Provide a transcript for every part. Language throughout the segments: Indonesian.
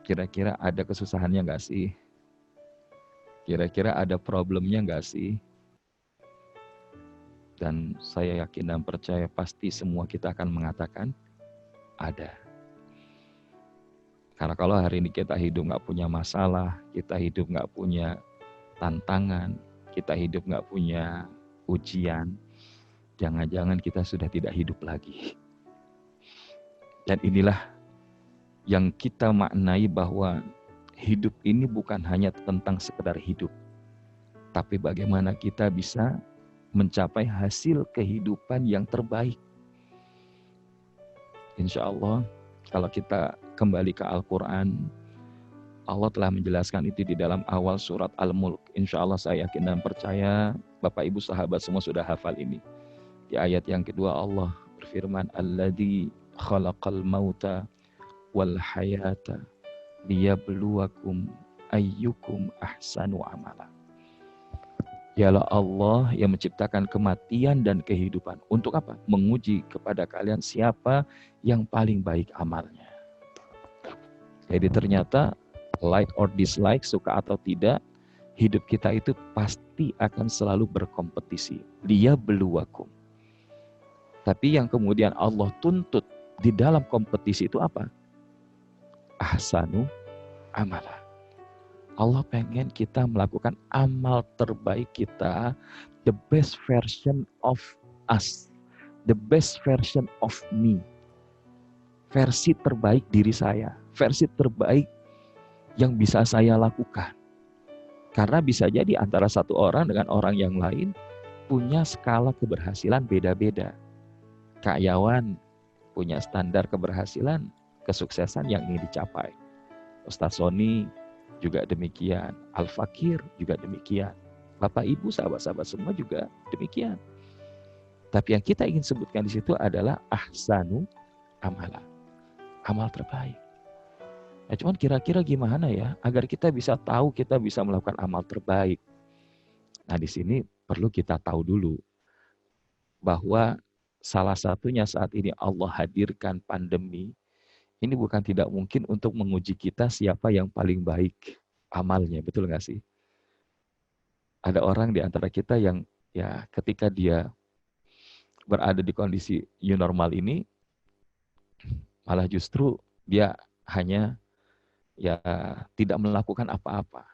Kira-kira ada kesusahannya nggak sih? Kira-kira ada problemnya nggak sih? Dan saya yakin dan percaya pasti semua kita akan mengatakan ada. Karena kalau hari ini kita hidup nggak punya masalah, kita hidup nggak punya tantangan, kita hidup nggak punya ujian, jangan-jangan kita sudah tidak hidup lagi. Dan inilah yang kita maknai bahwa hidup ini bukan hanya tentang sekedar hidup, tapi bagaimana kita bisa mencapai hasil kehidupan yang terbaik. Insya Allah, kalau kita kembali ke Al-Quran, Allah telah menjelaskan itu di dalam awal surat Al-Mulk. Insya Allah saya yakin dan percaya Bapak Ibu sahabat semua sudah hafal ini. Di ayat yang kedua Allah berfirman, Alladzi khalaqal mauta wal hayata liyabluwakum ayyukum ahsanu amala. Dialah Allah yang menciptakan kematian dan kehidupan. Untuk apa? Menguji kepada kalian siapa yang paling baik amalnya. Jadi ternyata like or dislike, suka atau tidak, hidup kita itu pasti akan selalu berkompetisi. Dia beluakum. Tapi yang kemudian Allah tuntut di dalam kompetisi itu apa? Ahsanu amala. Allah pengen kita melakukan amal terbaik kita, the best version of us, the best version of me. Versi terbaik diri saya, versi terbaik yang bisa saya lakukan. Karena bisa jadi antara satu orang dengan orang yang lain punya skala keberhasilan beda-beda. Karyawan punya standar keberhasilan, kesuksesan yang ingin dicapai. Ustaz Sony juga demikian, Al-Fakir juga demikian, Bapak Ibu sahabat-sahabat semua juga demikian. Tapi yang kita ingin sebutkan di situ adalah ahsanu amala, amal terbaik. Nah, cuman kira-kira gimana ya agar kita bisa tahu kita bisa melakukan amal terbaik? Nah, di sini perlu kita tahu dulu bahwa salah satunya saat ini Allah hadirkan pandemi. Ini bukan tidak mungkin untuk menguji kita siapa yang paling baik amalnya, betul nggak sih? Ada orang di antara kita yang ya ketika dia berada di kondisi new normal ini, malah justru dia hanya ya tidak melakukan apa-apa.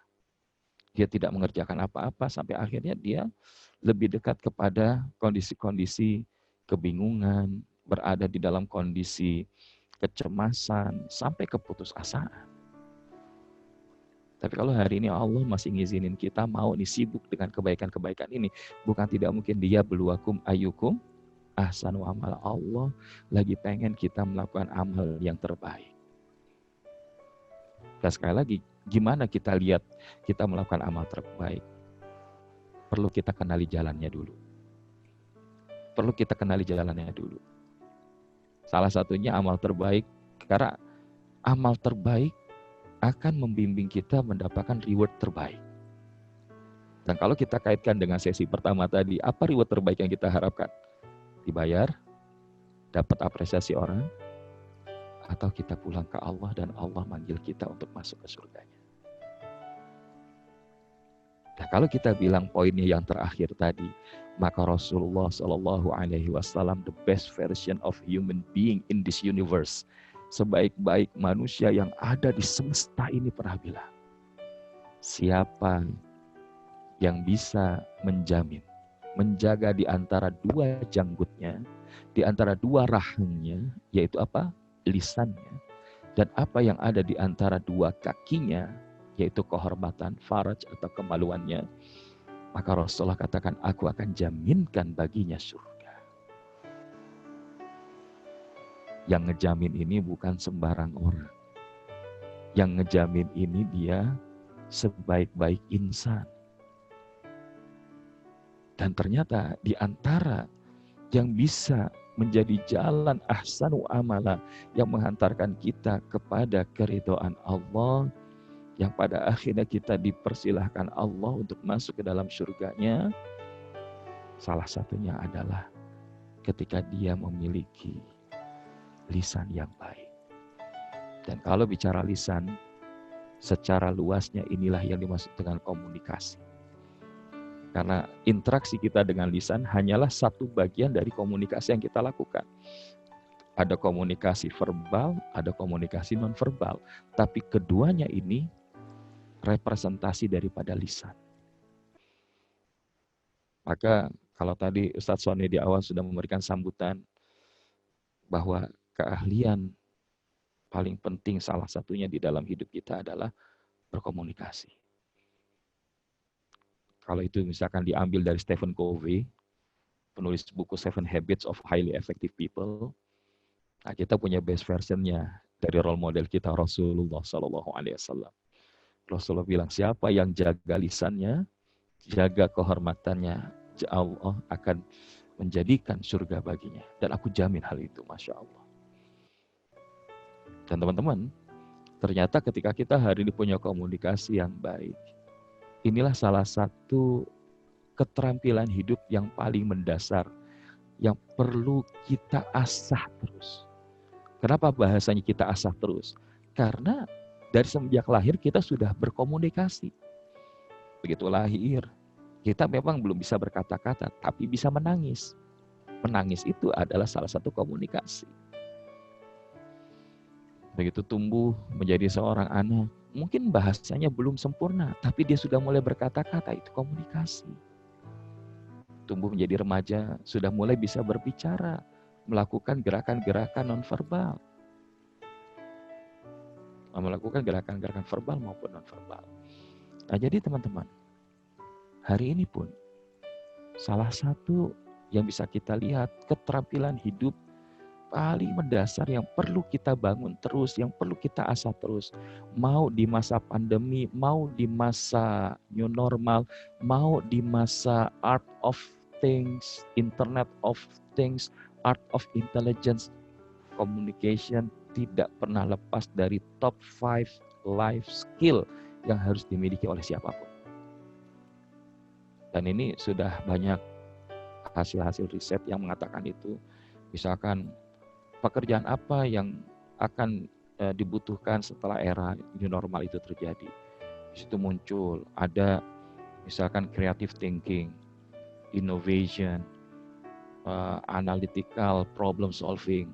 Dia tidak mengerjakan apa-apa sampai akhirnya dia lebih dekat kepada kondisi-kondisi kebingungan, berada di dalam kondisi kecemasan, sampai keputusasaan. Tapi kalau hari ini Allah masih ngizinin kita mau nih sibuk dengan kebaikan-kebaikan ini, bukan tidak mungkin dia beluakum ayyukum ahsanu amal. Allah lagi pengen kita melakukan amal yang terbaik. Dan sekali lagi, gimana kita lihat kita melakukan amal terbaik? Perlu kita kenali jalannya dulu. Perlu kita kenali jalannya dulu. Salah satunya amal terbaik, karena amal terbaik akan membimbing kita mendapatkan reward terbaik. Dan kalau kita kaitkan dengan sesi pertama tadi, apa reward terbaik yang kita harapkan? Dibayar, dapat apresiasi orang, atau kita pulang ke Allah dan Allah manggil kita untuk masuk ke surganya. Nah, kalau kita bilang poinnya yang terakhir tadi, maka Rasulullah Shallallahu Alaihi Wasallam the best version of human being in this universe, sebaik-baik manusia yang ada di semesta ini pernah bilang, siapa yang bisa menjamin, menjaga di antara dua janggutnya, di antara dua rahangnya, yaitu apa? Lisannya, dan apa yang ada di antara dua kakinya, yaitu kehormatan, faraj atau kemaluannya, maka Rasulullah katakan, aku akan jaminkan baginya surga. Yang ngejamin ini bukan sembarang orang. Yang ngejamin ini dia sebaik-baik insan. Dan ternyata di antara yang bisa menjadi jalan ahsanu amala yang menghantarkan kita kepada keridhaan Allah, yang pada akhirnya kita dipersilahkan Allah untuk masuk ke dalam surganya, salah satunya adalah ketika dia memiliki lisan yang baik. Dan kalau bicara lisan, secara luasnya inilah yang dimaksud dengan komunikasi. Karena interaksi kita dengan lisan hanyalah satu bagian dari komunikasi yang kita lakukan. Ada komunikasi verbal, ada komunikasi non-verbal. Tapi keduanya ini representasi daripada lisan. Maka kalau tadi Ustadz Sony di awal sudah memberikan sambutan bahwa keahlian paling penting salah satunya di dalam hidup kita adalah berkomunikasi. Kalau itu misalkan diambil dari Stephen Covey, penulis buku Seven Habits of Highly Effective People, nah kita punya best versionnya dari role model kita Rasulullah SAW. Rasulullah bilang, siapa yang jaga lisannya, jaga kehormatannya, Allah akan menjadikan surga baginya. Dan aku jamin hal itu, Masya Allah. Dan teman-teman, ternyata ketika kita hari ini punya komunikasi yang baik, inilah salah satu keterampilan hidup yang paling mendasar, yang perlu kita asah terus. Kenapa bahasanya kita asah terus? Karena dari semenjak lahir kita sudah berkomunikasi. Begitu lahir, kita memang belum bisa berkata-kata, tapi bisa menangis. Menangis itu adalah salah satu komunikasi. Begitu tumbuh menjadi seorang anak, mungkin bahasanya belum sempurna, tapi dia sudah mulai berkata-kata, itu komunikasi. Tumbuh menjadi remaja, sudah mulai bisa berbicara, melakukan gerakan-gerakan non-verbal. Melakukan gerakan-gerakan verbal maupun non-verbal. Nah, jadi teman-teman, hari ini pun salah satu yang bisa kita lihat keterampilan hidup paling mendasar yang perlu kita bangun terus, yang perlu kita asah terus. Mau di masa pandemi, mau di masa new normal, mau di masa art of things, internet of things, art of intelligence, communication tidak pernah lepas dari top 5 life skill yang harus dimiliki oleh siapapun. Dan ini sudah banyak hasil-hasil riset yang mengatakan itu. Misalkan pekerjaan apa yang akan dibutuhkan setelah era new normal itu terjadi. Di situ muncul ada misalkan creative thinking, innovation, analytical problem solving,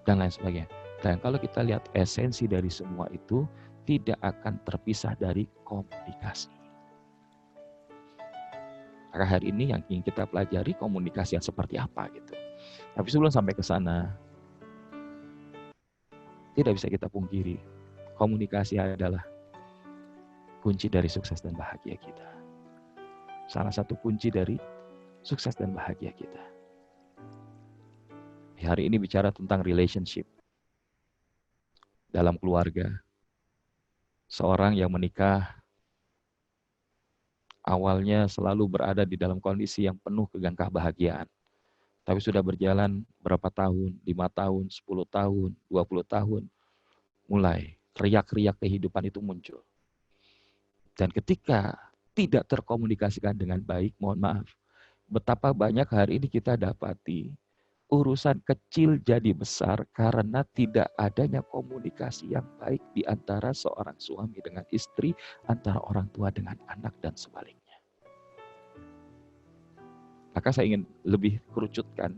dan lain sebagainya. Dan kalau kita lihat esensi dari semua itu tidak akan terpisah dari komunikasi. Maka hari ini yang ingin kita pelajari komunikasi yang seperti apa gitu. Tapi sebelum sampai ke sana, tidak bisa kita pungkiri, komunikasi adalah kunci dari sukses dan bahagia kita. Salah satu kunci dari sukses dan bahagia kita. Hari ini bicara tentang relationship. Dalam keluarga, seorang yang menikah awalnya selalu berada di dalam kondisi yang penuh kebahagiaan. Tapi sudah berjalan berapa tahun, 5 tahun, 10 tahun, 20 tahun, mulai riak-riak kehidupan itu muncul. Dan ketika tidak terkomunikasikan dengan baik, mohon maaf, betapa banyak hari ini kita dapati urusan kecil jadi besar karena tidak adanya komunikasi yang baik di antara seorang suami dengan istri, antara orang tua dengan anak, dan sebaliknya. Maka saya ingin lebih kerucutkan,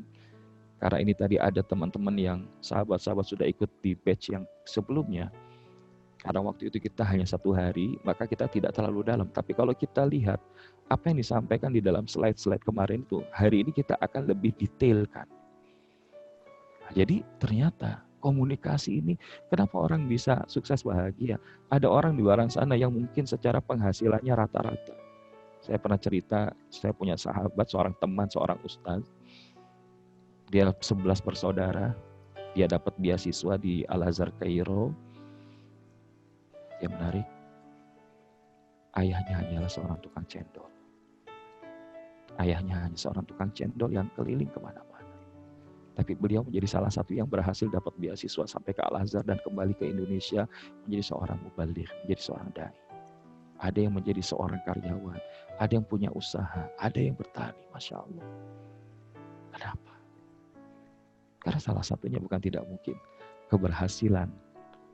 karena ini tadi ada teman-teman yang sahabat-sahabat sudah ikut di batch yang sebelumnya. Karena waktu itu kita hanya 1 hari, maka kita tidak terlalu dalam. Tapi kalau kita lihat apa yang disampaikan di dalam slide-slide kemarin itu, hari ini kita akan lebih detailkan. Jadi ternyata komunikasi ini, kenapa orang bisa sukses bahagia? Ada orang di luar sana yang mungkin secara penghasilannya rata-rata. Saya pernah cerita, saya punya sahabat, seorang teman, seorang ustaz. Dia 11 bersaudara, dia dapat beasiswa di Al-Azhar Kairo. Yang menarik, ayahnya hanyalah seorang tukang cendol. Ayahnya hanya seorang tukang cendol yang keliling kemana-mana. Tapi beliau menjadi salah satu yang berhasil dapat beasiswa sampai ke Al-Azhar dan kembali ke Indonesia menjadi seorang mubaligh, menjadi seorang dai. Ada yang menjadi seorang karyawan, ada yang punya usaha, ada yang bertani, Masya Allah. Kenapa? Karena salah satunya bukan tidak mungkin keberhasilan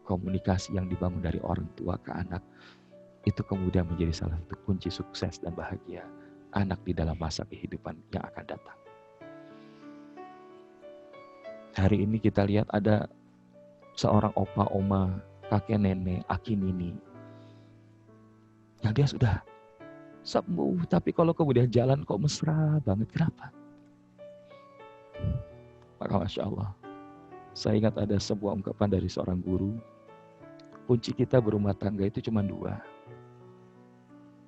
komunikasi yang dibangun dari orang tua ke anak, itu kemudian menjadi salah satu kunci sukses dan bahagia anak di dalam masa kehidupan yang akan datang. Hari ini kita lihat ada seorang opa, oma, kakek, nenek, aki, nini, yang dia sudah sembuh, tapi kalau kemudian jalan kok mesra banget. Kenapa? Maka Masya Allah, saya ingat ada sebuah ungkapan dari seorang guru, kunci kita berumah tangga itu cuma dua.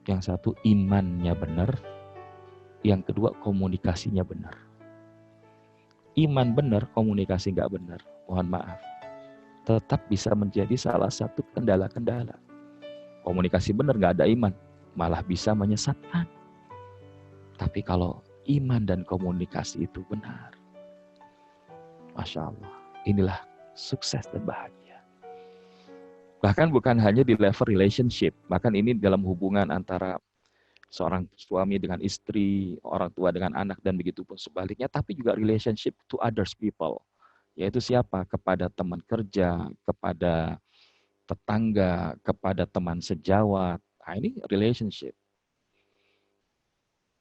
Yang satu imannya benar, yang kedua komunikasinya benar. Iman benar, komunikasi nggak benar, mohon maaf, tetap bisa menjadi salah satu kendala-kendala. Komunikasi benar nggak ada iman, malah bisa menyesatkan. Tapi kalau iman dan komunikasi itu benar, Masya Allah, inilah sukses dan bahagia. Bahkan bukan hanya di level relationship, bahkan ini dalam hubungan antara seorang suami dengan istri, orang tua dengan anak, dan begitu pun sebaliknya, tapi juga relationship to others people. Yaitu siapa? Kepada teman kerja, kepada tetangga, kepada teman sejawat. Nah, ini relationship.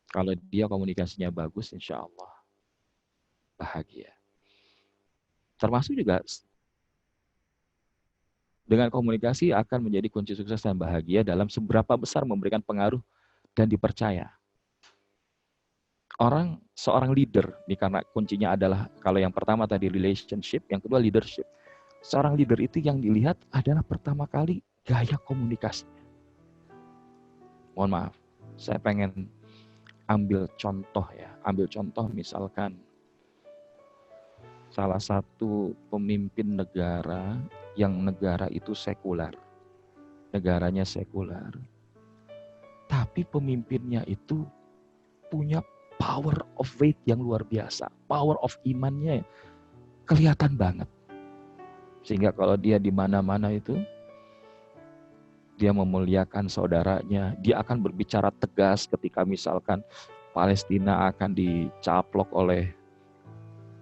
Kalau dia komunikasinya bagus, insya Allah bahagia. Termasuk juga dengan komunikasi akan menjadi kunci sukses dan bahagia dalam seberapa besar memberikan pengaruh dan dipercaya. Seorang leader, ini karena kuncinya adalah, kalau yang pertama tadi relationship, yang kedua leadership. Seorang leader itu yang dilihat adalah pertama kali gaya komunikasinya. Mohon maaf, saya pengen ambil contoh ya. Ambil contoh misalkan salah satu pemimpin negara yang negara itu sekular. Negaranya sekular. Tapi pemimpinnya itu punya power of faith yang luar biasa. Power of imannya kelihatan banget. Sehingga kalau dia di mana-mana itu, dia memuliakan saudaranya, dia akan berbicara tegas ketika misalkan Palestina akan dicaplok oleh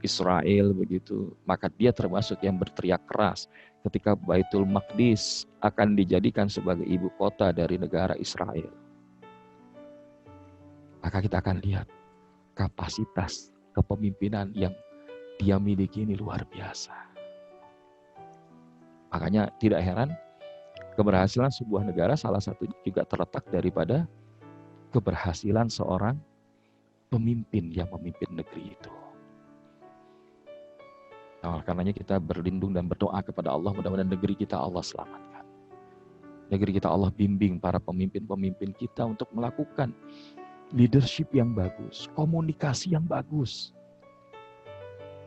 Israel begitu, maka dia termasuk yang berteriak keras ketika Baitul Maqdis akan dijadikan sebagai ibu kota dari negara Israel. Maka kita akan lihat kapasitas kepemimpinan yang dia miliki ini luar biasa. Makanya tidak heran keberhasilan sebuah negara salah satu juga terletak daripada keberhasilan seorang pemimpin yang memimpin negeri itu. Nah, karenanya kita berlindung dan berdoa kepada Allah, mudah-mudahan negeri kita Allah selamatkan. Negeri kita Allah bimbing para pemimpin-pemimpin kita untuk melakukan leadership yang bagus, komunikasi yang bagus.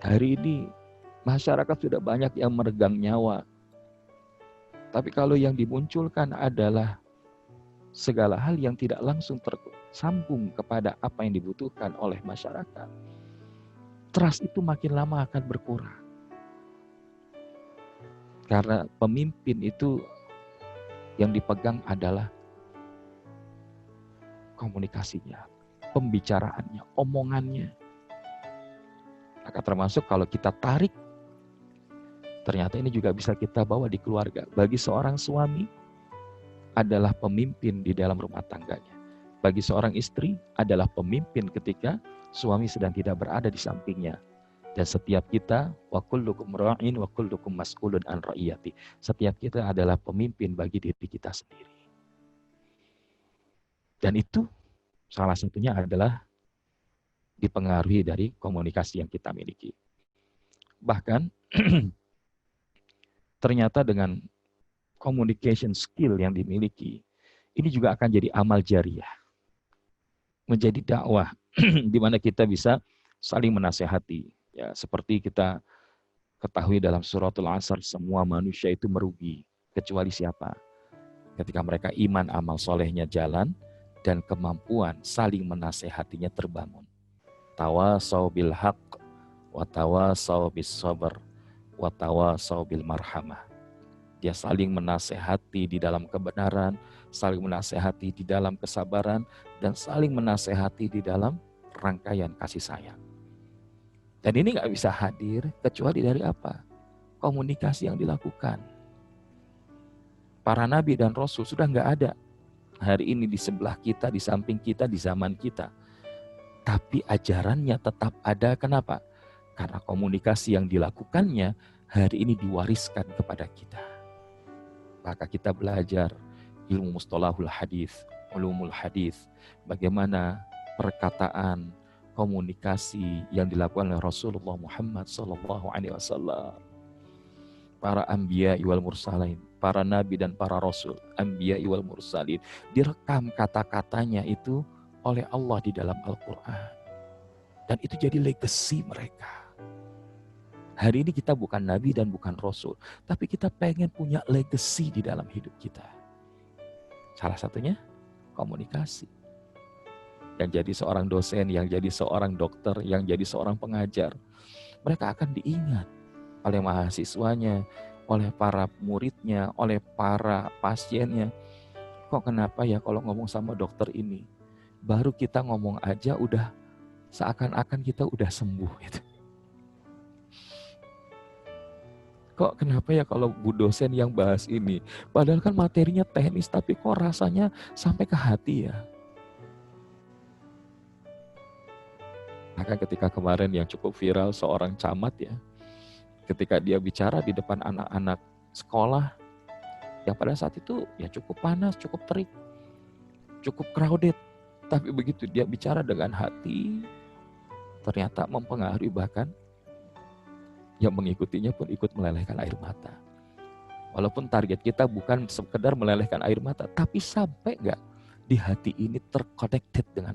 Hari ini masyarakat sudah banyak yang meregang nyawa. Tapi kalau yang dimunculkan adalah segala hal yang tidak langsung tersambung kepada apa yang dibutuhkan oleh masyarakat, trust itu makin lama akan berkurang. Karena pemimpin itu yang dipegang adalah komunikasinya, pembicaraannya, omongannya. Maka termasuk kalau kita tarik, ternyata ini juga bisa kita bawa di keluarga. Bagi seorang suami adalah pemimpin di dalam rumah tangganya. Bagi seorang istri adalah pemimpin ketika suami sedang tidak berada di sampingnya. Dan setiap kita, wa kullukum ra'in wa kullukum mas'ulun an ra'iyati. Setiap kita adalah pemimpin bagi diri kita sendiri. Dan itu salah satunya adalah dipengaruhi dari komunikasi yang kita miliki. Bahkan ternyata dengan communication skill yang dimiliki, ini juga akan jadi amal jariah. Menjadi dakwah, di mana kita bisa saling menasehati. Ya, seperti kita ketahui dalam suratul Asr, semua manusia itu merugi, kecuali siapa? Ketika mereka iman amal solehnya jalan, dan kemampuan saling menasehatinya terbangun. Tawasau bil haqq, wa tawasau bis sabr, wa tawasau bil marhamah. Dia saling menasehati di dalam kebenaran, saling menasehati di dalam kesabaran, dan saling menasehati di dalam rangkaian kasih sayang. Dan ini nggak bisa hadir kecuali dari apa? Komunikasi yang dilakukan. Para nabi dan rasul sudah nggak ada hari ini di sebelah kita, di samping kita, di zaman kita. Tapi ajarannya tetap ada. Kenapa? Karena komunikasi yang dilakukannya hari ini diwariskan kepada kita. Maka kita belajar ilmu mustalahul hadis, ulumul hadis, bagaimana perkataan, komunikasi yang dilakukan oleh Rasulullah Muhammad SAW. Para anbiya wal mursalin, para nabi dan para rasul, anbiya wal mursalin, direkam kata-katanya itu oleh Allah di dalam Al-Quran. Dan itu jadi legacy mereka. Hari ini kita bukan nabi dan bukan rasul, tapi kita pengen punya legacy di dalam hidup kita. Salah satunya komunikasi. Yang jadi seorang dosen, yang jadi seorang dokter, yang jadi seorang pengajar, mereka akan diingat oleh mahasiswanya, oleh para muridnya, oleh para pasiennya. Kok kenapa ya kalau ngomong sama dokter ini, baru kita ngomong aja udah seakan-akan kita udah sembuh gitu. Kok kenapa ya kalau Bu dosen yang bahas ini, padahal kan materinya teknis, tapi kok rasanya sampai ke hati ya. Maka ketika kemarin yang cukup viral seorang camat ya, ketika dia bicara di depan anak-anak sekolah, yang pada saat itu ya cukup panas, cukup terik, cukup crowded. Tapi begitu dia bicara dengan hati, ternyata mempengaruhi, bahkan yang mengikutinya pun ikut melelehkan air mata. Walaupun target kita bukan sekedar melelehkan air mata, tapi sampai nggak di hati ini terconnected dengan